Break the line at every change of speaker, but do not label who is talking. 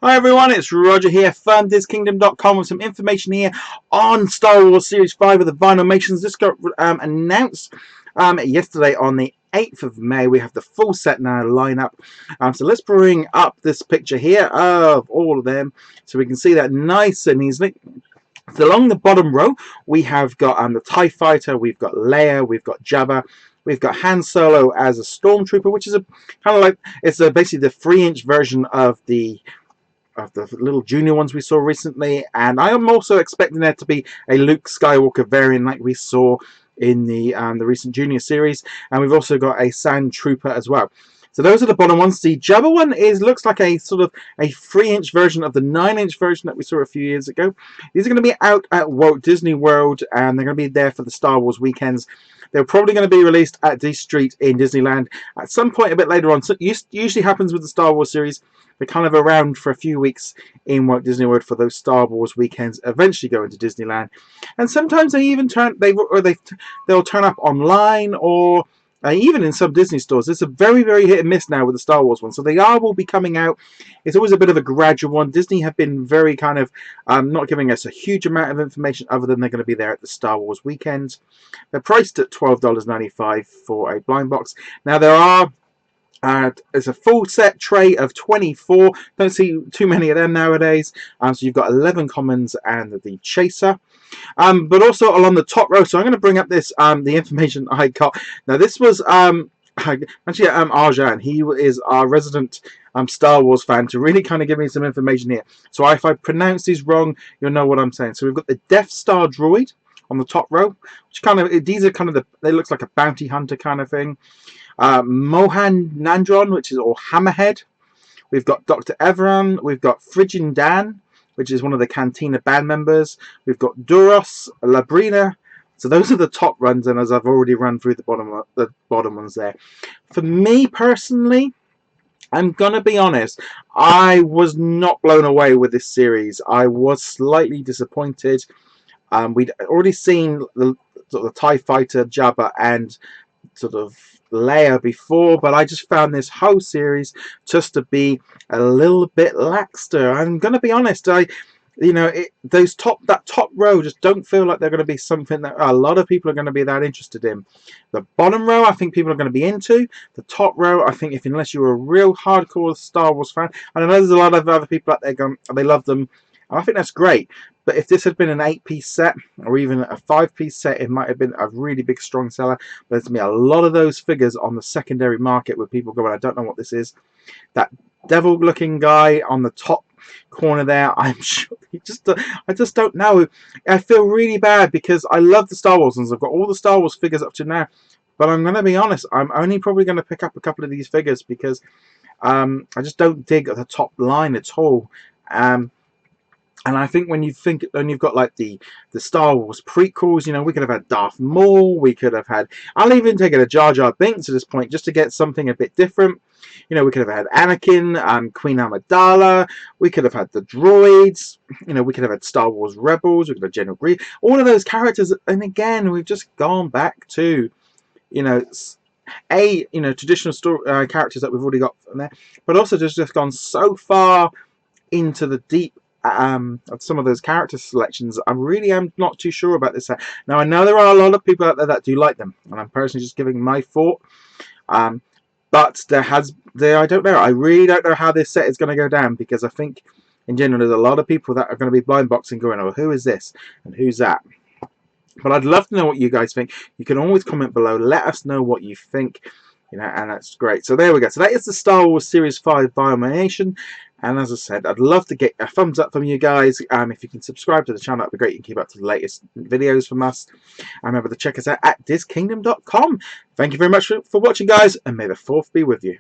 Hi everyone, it's Roger here from DisKingdom.com with some information here on Star Wars Series 5 of the Vinylmations. This got announced yesterday on the 8th of May. We have the full set now line up. So let's bring up this picture here of all of them so we can see that nice and easily. So along the bottom row, we have got the TIE Fighter, we've got Leia, we've got Jabba, we've got Han Solo as a Stormtrooper, which is a kind of like, it's basically the 3-inch version of the little junior ones we saw recently, and I am also expecting there to be a Luke Skywalker variant like we saw in the recent junior series, and we've also got a Sand Trooper as well. So those are the bottom ones. The Jabba one looks like a sort of a 3-inch version of the 9-inch version that we saw a few years ago. These are going to be out at Walt Disney World, and they're going to be there for the Star Wars weekends. They're probably going to be released at D Street in Disneyland at some point a bit later on. So it usually happens with the Star Wars series. They're kind of around for a few weeks in Walt Disney World for those Star Wars weekends, eventually go into Disneyland. And sometimes they even they'll turn up online or even in some Disney stores. It's a very, very hit and miss now with the Star Wars one. So they will be coming out. It's always a bit of a gradual one. Disney have been very kind of not giving us a huge amount of information other than they're going to be there at the Star Wars weekend. They're priced at $12.95 for a blind box. Now there are it's a full set tray of 24. Don't see too many of them nowadays. So you've got 11 commons and the chaser. But also along the top row. So I'm going to bring up this the information I got. Now this was actually Arjan. He is our resident Star Wars fan to really kind of give me some information here. So if I pronounce these wrong, you'll know what I'm saying. So we've got the Death Star droid on the top row, which kind of, these are kind of they looks like a bounty hunter kind of thing. Mohan Nandron, which is, or Hammerhead. We've got Dr. Everon. We've got Frigin Dan, which is one of the Cantina band members. We've got Duros, Labrina. So those are the top runs, and as I've already run through the bottom ones there. For me personally, I'm gonna be honest, I was not blown away with this series. I was slightly disappointed. We'd already seen the TIE Fighter, Jabba, and sort of Leia before, but I just found this whole series just to be a little bit lackluster. I'm gonna be honest, that top row just don't feel like they're going to be something that a lot of people are going to be that interested in. The bottom row I think people are going to be into. The top row I think unless you're a real hardcore Star Wars fan, and I know there's a lot of other people out there going, they love them, and I think that's great. But if this had been an 8-piece set or even a 5-piece set, it might have been a really big strong seller. But there's going to be a lot of those figures on the secondary market where people go, I don't know what this is. That devil looking guy on the top corner there, I'm sure I just don't know. I feel really bad because I love the Star Wars ones. I've got all the Star Wars figures up to now, but I'm going to be honest, I'm only probably going to pick up a couple of these figures because I just don't dig at the top line at all. And I think when you've got like the Star Wars prequels, we could have had Darth Maul, we could have had, I'll even take it a Jar Jar Binks at this point just to get something a bit different. We could have had Anakin, Queen Amidala, we could have had the droids, we could have had Star Wars Rebels, we could have General Grievous, all of those characters, and again, we've just gone back to, traditional story characters that we've already got from there, but also just gone so far into the deep of some of those character selections. I really am not too sure about this set. Now I know there are a lot of people out there that do like them, and I'm personally just giving my thought. But I don't know. I really don't know how this set is going to go down, because I think in general there's a lot of people that are going to be blind boxing, going, "Oh, who is this and who's that?" But I'd love to know what you guys think. You can always comment below. Let us know what you think. And that's great. So there we go. So that is the Star Wars Series 5 Vinylmation. And as I said, I'd love to get a thumbs up from you guys. If you can subscribe to the channel, that'd be great. You can keep up to the latest videos from us. And remember to check us out at DisKingdom.com. Thank you very much for watching, guys, and may the 4th be with you.